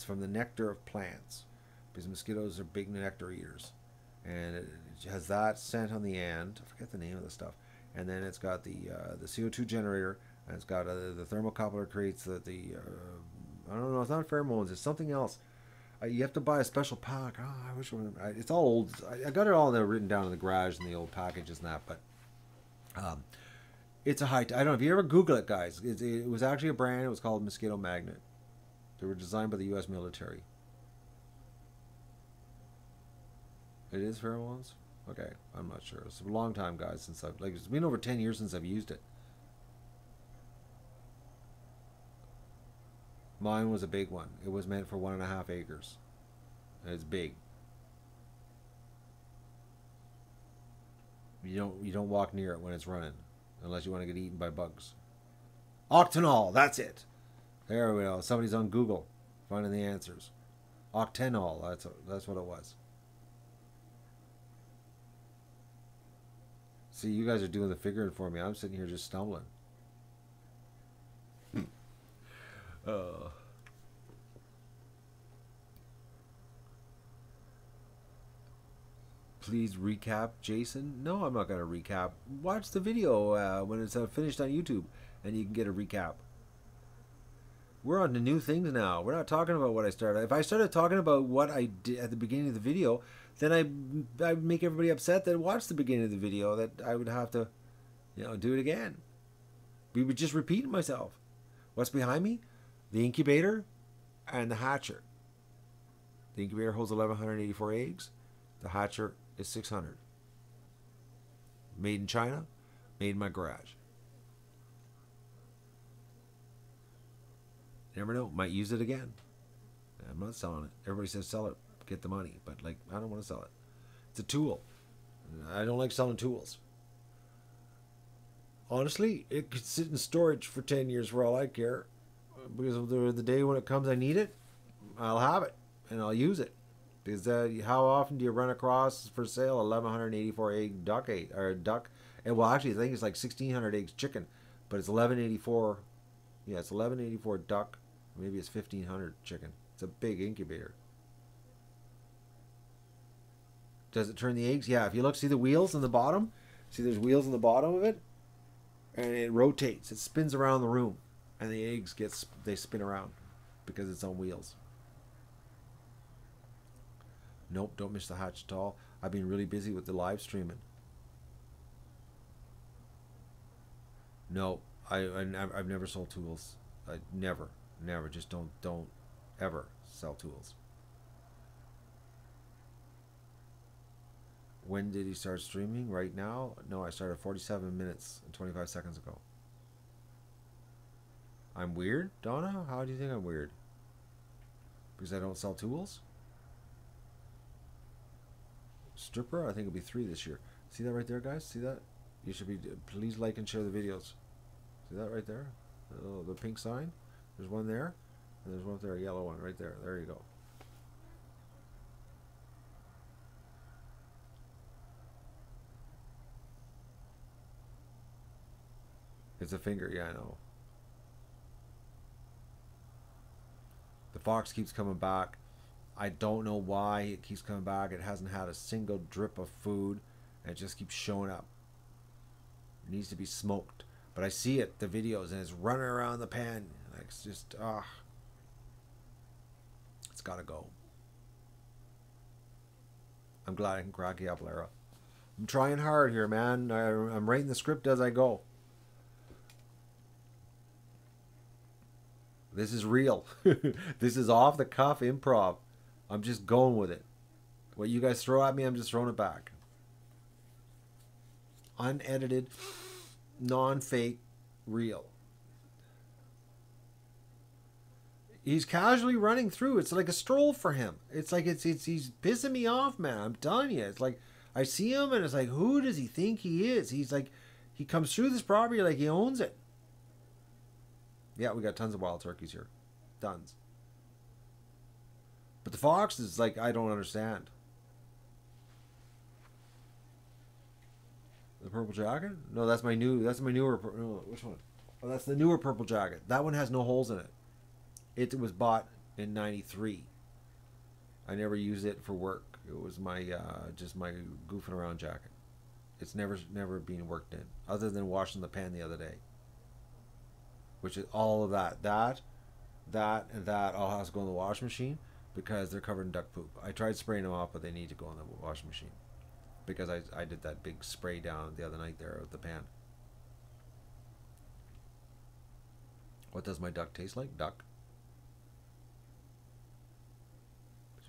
from the nectar of plants, because mosquitoes are big nectar eaters, and it has that scent on the end. I forget the name of the stuff, and then it's got the CO2 generator, and it's got the thermocoupler creates the I don't know. It's not pheromones. It's something else. You have to buy a special pack. Oh, I wish it's all old. I got it all there written down in the garage in the old packages and that. But it's a high. I don't know if you ever Google it, guys. It was actually a brand. It was called Mosquito Magnet. They were designed by the U.S. military. It is pheromones? Okay, I'm not sure. It's a long time, guys, since I've... Like, it's been over 10 years since I've used it. Mine was a big one. It was meant for 1.5 acres. And it's big. You don't walk near it when it's running, unless you want to get eaten by bugs. Octanol, that's it. There we go. Somebody's on Google finding the answers. Octanol, that's what it was. See, you guys are doing the figuring for me. I'm sitting here just stumbling. Please recap, Jason. No, I'm not going to recap. Watch the video when it's finished on YouTube, and you can get a recap. We're on to new things now. We're not talking about what I started. If I started talking about what I did at the beginning of the video, then I'd make everybody upset that watched the beginning of the video, that I would have to, do it again. We would just repeat myself. What's behind me? The incubator and the hatcher. The incubator holds 1,184 eggs. The hatcher is 600. Made in China, made in my garage. You never know, might use it again. I'm not selling it. Everybody says sell it, get the money, but I don't want to sell it. It's a tool. I don't like selling tools. Honestly, it could sit in storage for 10 years for all I care. Because the day when it comes I need it, I'll have it and I'll use it. Because how often do you run across for sale 1,184 egg duck duck? And well, actually, I think it's like 1,600 eggs chicken, but it's 1,184. Yeah, it's 1,184 duck. Maybe it's 1,500 chicken. It's a big incubator. Does it turn the eggs? Yeah. If you look, see the wheels on the bottom. See, there's wheels on the bottom of it, and it rotates. It spins around the room, and the eggs they spin around because it's on wheels. Nope, don't miss the hatch at all. I've been really busy with the live streaming. No, I've never sold tools. I never. Just don't ever sell tools. When did he start streaming? Right now? No, I started 47 minutes and 25 seconds ago. I'm weird, Donna? How do you think I'm weird? Because I don't sell tools? Stripper, I think it'll be 3 this year. See that right there, guys? See that? You should be. Please like and share the videos. See that right there? The pink sign. There's one there, and there's one there, a yellow one right there. There you go. It's a finger. Yeah, I know. The fox keeps coming back. I don't know why it keeps coming back. It hasn't had a single drip of food, and it just keeps showing up. It needs to be smoked. But I see it, the videos, and it's running around the pen. Like, it's just, it's got to go. I'm glad I can crack the apple era. I'm trying hard here, man. I'm writing the script as I go. This is real. This is off the cuff improv. I'm just going with it. What you guys throw at me, I'm just throwing it back. Unedited, non-fake, real. He's casually running through. It's like a stroll for him. It's like he's pissing me off, man. I'm telling you. It's like I see him and it's like, who does he think he is? He's like, he comes through this property like he owns it. Yeah, we got tons of wild turkeys here. Tons. But the fox is like, I don't understand. The purple jacket? No, that's my newer. No, which one? Oh, that's the newer purple jacket. That one has no holes in it. It was bought in '93. I never used it for work. It was my just my goofing around jacket. It's never been worked in, other than washing the pan the other day. Which is all of that and that all has to go in the washing machine because they're covered in duck poop. I tried spraying them off, but they need to go in the washing machine because I did that big spray down the other night there with the pan. What does my duck taste like? Duck.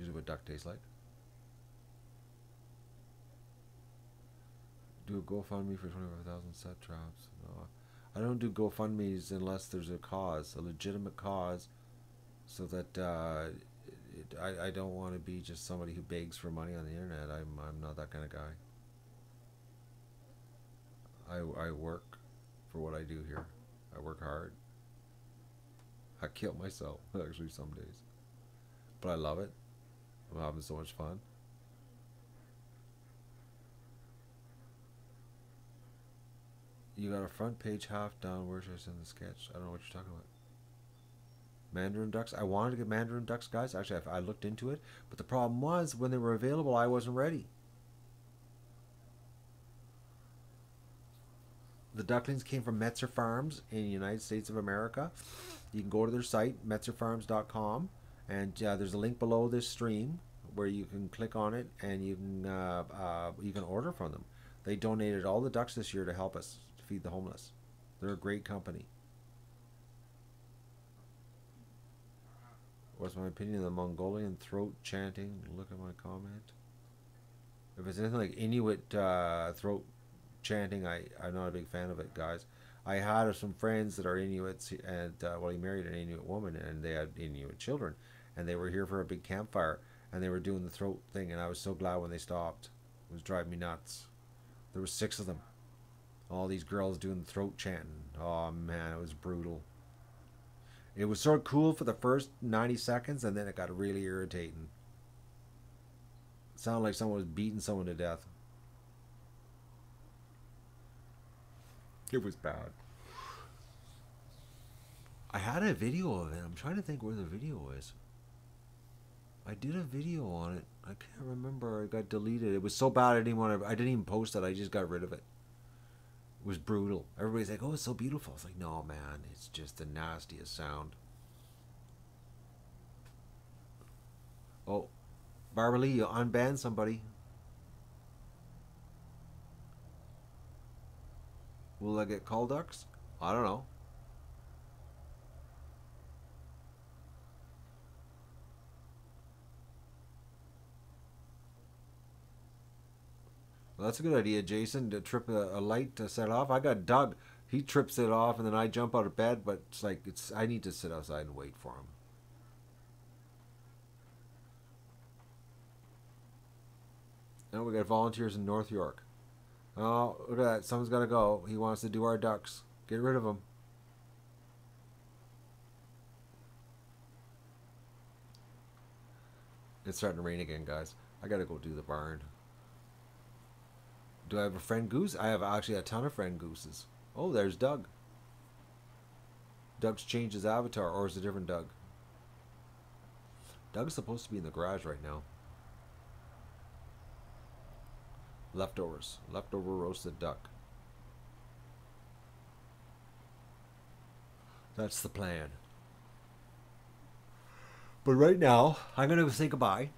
usually what duck tastes like. Do a GoFundMe for 25,000 set traps. No, I don't do GoFundMes unless there's a cause, a legitimate cause, so that I don't want to be just somebody who begs for money on the internet. I'm not that kind of guy. I work for what I do here. I work hard. I kill myself actually some days, but I love it. I'm having so much fun. You got a front page half down. Where should I send the sketch? I don't know what you're talking about. Mandarin ducks. I wanted to get Mandarin ducks, guys. Actually, I looked into it, but the problem was when they were available, I wasn't ready. The ducklings came from Metzer Farms in the United States of America. You can go to their site, metzerfarms.com, and there's a link below this stream where you can click on it and you can order from them. They donated all the ducks this year to help us to feed the homeless. They're a great company. What's my opinion of the Mongolian throat chanting? Look at my comment. If it's anything like Inuit throat chanting, I'm not a big fan of it, guys. I had some friends that are Inuits, and well, he married an Inuit woman, and they had Inuit children, and they were here for a big campfire, and they were doing the throat thing, and I was so glad when they stopped. It was driving me nuts. There were 6 of them. All these girls doing the throat chanting. Oh man, it was brutal. It was sort of cool for the first 90 seconds, and then it got really irritating. It sounded like someone was beating someone to death. It was bad. I had a video of it. I'm trying to think where the video is. I did a video on it. I can't remember. It got deleted. It was so bad I didn't even post it. I just got rid of it. It was brutal. Everybody's like, "Oh, it's so beautiful." It's like, no, man. It's just the nastiest sound. Oh, Barbara Lee, you unbanned somebody. Will I get call ducks? I don't know. Well, that's a good idea, Jason, to trip a light to set off. I got Doug. He trips it off, and then I jump out of bed, but it's like I need to sit outside and wait for him. Now we got volunteers in North York. Oh, look at that. Someone's got to go. He wants to do our ducks. Get rid of him. It's starting to rain again, guys. I got to go do the barn. Do I have a friend goose? I have actually a ton of friend gooses. Oh, there's Doug. Doug's changed his avatar, or is it a different Doug? Doug's supposed to be in the garage right now. Leftovers. Leftover roasted duck. That's the plan. But right now, I'm going to say goodbye.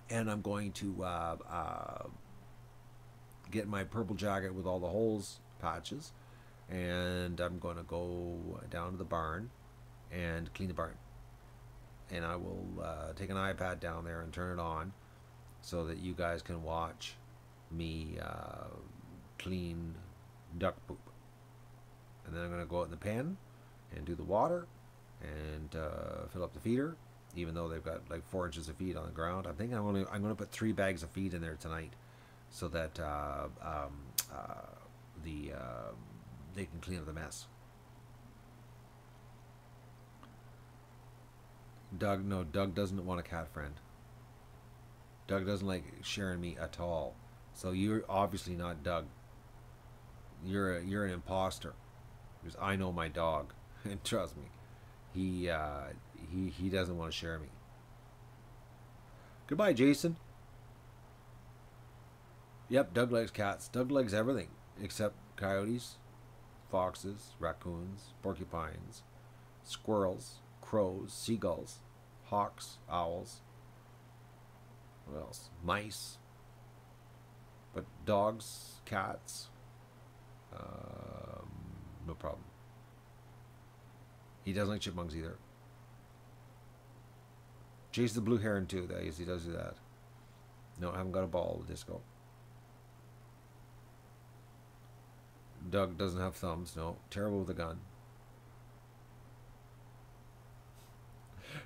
And I'm going to get my purple jacket with all the holes patches, and I'm going to go down to the barn and clean the barn, and I will take an iPad down there and turn it on so that you guys can watch me clean duck poop. And then I'm going to go out in the pen and do the water and fill up the feeder, even though they've got like 4 inches of feed on the ground. I think I'm going to put 3 bags of feed in there tonight, so that they can clean up the mess. Doug, no, Doug doesn't want a cat friend. Doug doesn't like sharing me at all. So you're obviously not Doug. You're an imposter, because I know my dog, and trust me, he doesn't want to share me. Goodbye, Jason. Yep, Doug likes cats. Doug likes everything except coyotes, foxes, raccoons, porcupines, squirrels, crows, seagulls, hawks, owls. What else? Mice. But dogs, cats, no problem. He doesn't like chipmunks either. Chase the blue heron too. That he does do that. No, I haven't got a ball with disco. Doug doesn't have thumbs. No, terrible with a gun.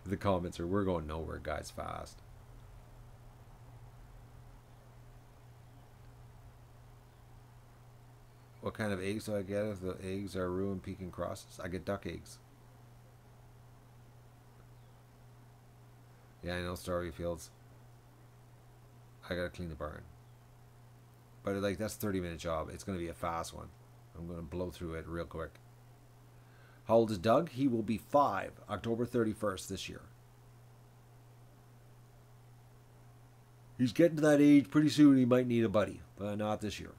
The comments are, we're going nowhere, guys, fast. What kind of eggs do I get if the eggs are Rouen Peking crosses? I get duck eggs. Yeah, I know, Starry Fields. I gotta clean the barn. But like, that's a 30-minute job. It's gonna be a fast one. I'm gonna blow through it real quick. How old is Doug? He will be 5, October 31st this year. He's getting to that age pretty soon he might need a buddy, but not this year.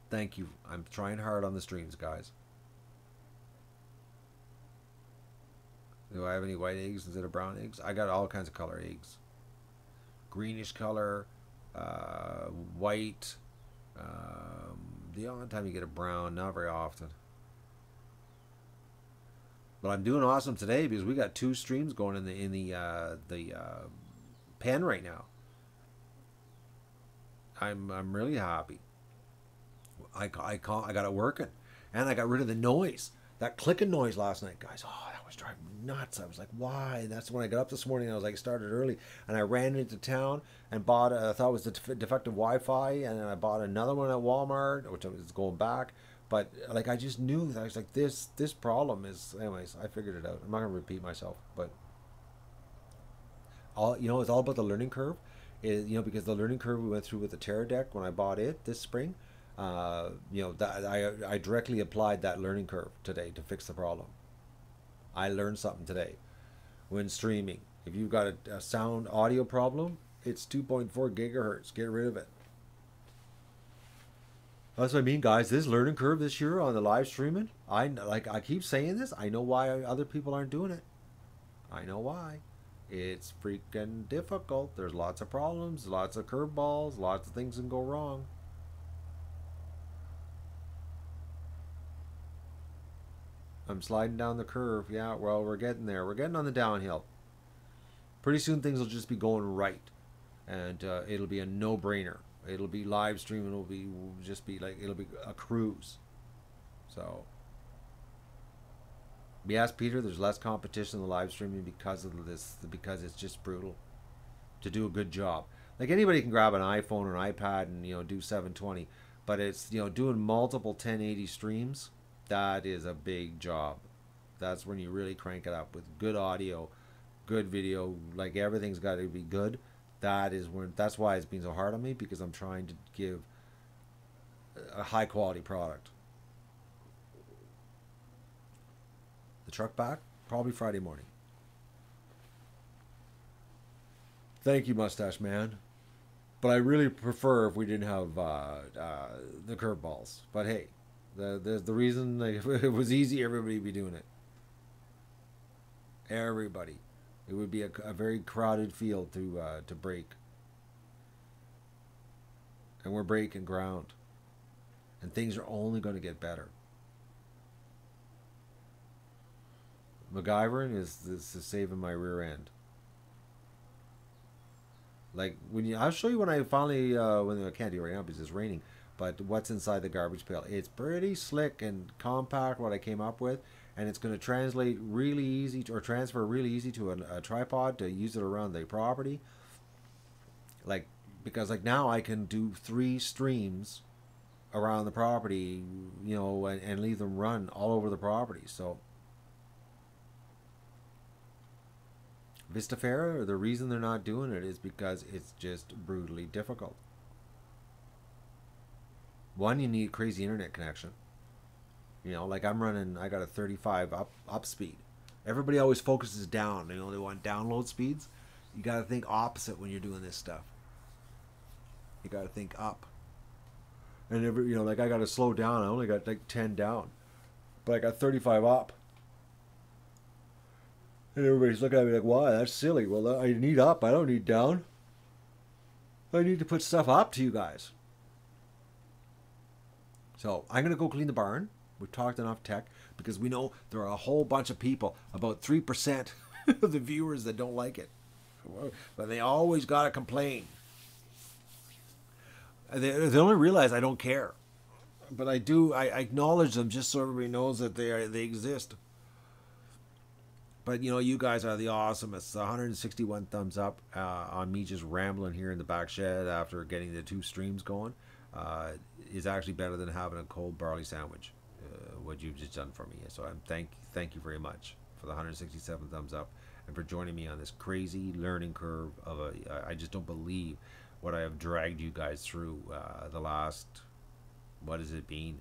Thank you. I'm trying hard on the streams, guys. Do I have any white eggs instead of brown eggs? I got all kinds of color eggs. Greenish color, white. The only time you get a brown, not very often. But I'm doing awesome today because we got 2 streams going in the pen right now. I'm really happy. I got it working, and I got rid of the noise, that clicking noise last night, guys. Oh, that was driving me nuts. I was like, why? That's when I got up this morning. I was like, started early, and I ran into town and bought. I thought it was the defective Wi-Fi, and then I bought another one at Walmart, which is going back. But like, I just knew that I was like, this problem is. Anyways, I figured it out. I'm not gonna repeat myself, but it's all about the learning curve. Because the learning curve we went through with the Terra deck when I bought it this spring. That I directly applied that learning curve today to fix the problem. I learned something today when streaming. If you've got a sound audio problem, it's 2.4 gigahertz. Get rid of it. That's what I mean, guys. This learning curve this year on the live streaming, I keep saying this. I know why other people aren't doing it. I know why. It's freaking difficult. There's lots of problems, lots of curveballs, lots of things can go wrong. I'm sliding down the curve. Yeah, well, we're getting there. We're getting on the downhill. Pretty soon things will just be going right. And it'll be a no-brainer. It'll be live streaming. It'll be a cruise. So, yes, Peter, there's less competition in the live streaming because of this. Because it's just brutal to do a good job. Like, anybody can grab an iPhone or an iPad and, do 720. But it's, doing multiple 1080 streams. That is a big job. That's when you really crank it up with good audio, good video. Like, everything's got to be good. That's why it's been so hard on me, because I'm trying to give a high quality product. The truck back probably Friday morning. Thank you, Mustache Man. But I really prefer if we didn't have the curveballs. But hey. The reason, like, if it was easy, everybody would be doing it. Everybody. It would be a very crowded field to break. And we're breaking ground. And things are only going to get better. MacGyvering is saving my rear end. Like, I'll show you when I finally, when I can't do it right now because it's raining. But what's inside the garbage pail? It's pretty slick and compact, what I came up with, and it's going to translate really easy transfer really easy to a tripod to use it around the property. Because now I can do 3 streams around the property, and leave them run all over the property. So Vistafera, the reason they're not doing it is because it's just brutally difficult. One, you need crazy internet connection. Like I got a 35 up speed. Everybody always focuses down. They want download speeds. You got to think opposite when you're doing this stuff. You got to think up. And like I got to slow down. I only got like 10 down, but I got 35 up. And everybody's looking at me like, why? That's silly. Well, I need up. I don't need down. I need to put stuff up to you guys. So I'm going to go clean the barn. We've talked enough tech because we know there are a whole bunch of people, about 3%, the viewers that don't like it. But they always got to complain. They only realize I don't care. But I do. I acknowledge them just so everybody knows that they exist. But you guys are the awesomest. 161 thumbs up on me just rambling here in the back shed after getting the 2 streams going is actually better than having a cold barley sandwich. What you've just done for me. So I'm thank you very much for the 167 thumbs up and for joining me on this crazy learning curve of I just don't believe what I have dragged you guys through the last, what has it been?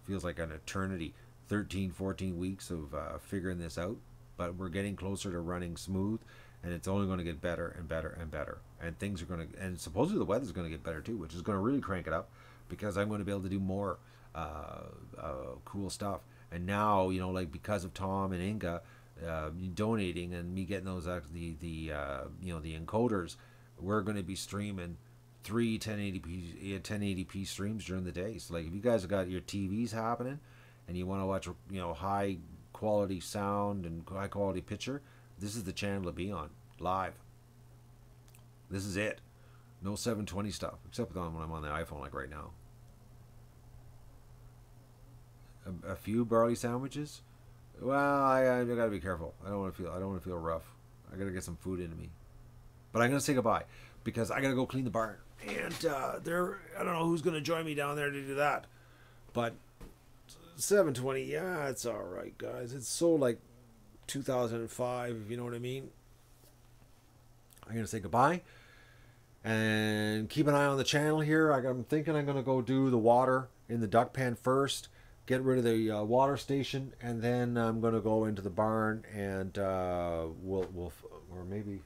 Feels like an eternity. 13, 14 weeks of figuring this out. But we're getting closer to running smooth, and it's only going to get better and better and better. And things are going to, and supposedly the weather's going to get better too, which is going to really crank it up because I'm going to be able to do more cool stuff. And now, like because of Tom and Inga donating and me getting those the encoders, we're going to be streaming 3 1080p streams during the day. So like if you guys have got your TVs happening and you want to watch high quality sound and high quality picture, this is the channel to be on live. This is it. No 720 stuff, except when I'm on the iPhone like right now. A few barley sandwiches. Well, I gotta be careful. I don't want to feel rough. I gotta get some food into me. But I'm gonna say goodbye because I gotta go clean the barn. And I don't know who's gonna join me down there to do that. But 720, yeah, it's all right, guys. It's so like 2005, if you know what I mean. I'm gonna say goodbye and keep an eye on the channel here. I'm thinking I'm gonna go do the water in the duck pen first, get rid of the water station, and then I'm gonna go into the barn and we'll or maybe.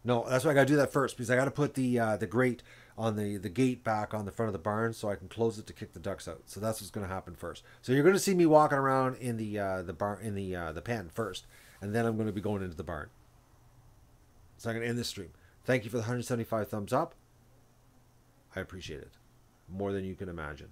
No, that's why I gotta do that first because I gotta put the grate on the gate back on the front of the barn so I can close it to kick the ducks out. So that's what's gonna happen first. So you're gonna see me walking around in the barn in the pen first, and then I'm gonna be going into the barn. So I'm gonna end this stream. Thank you for the 175 thumbs up. I appreciate it more than you can imagine.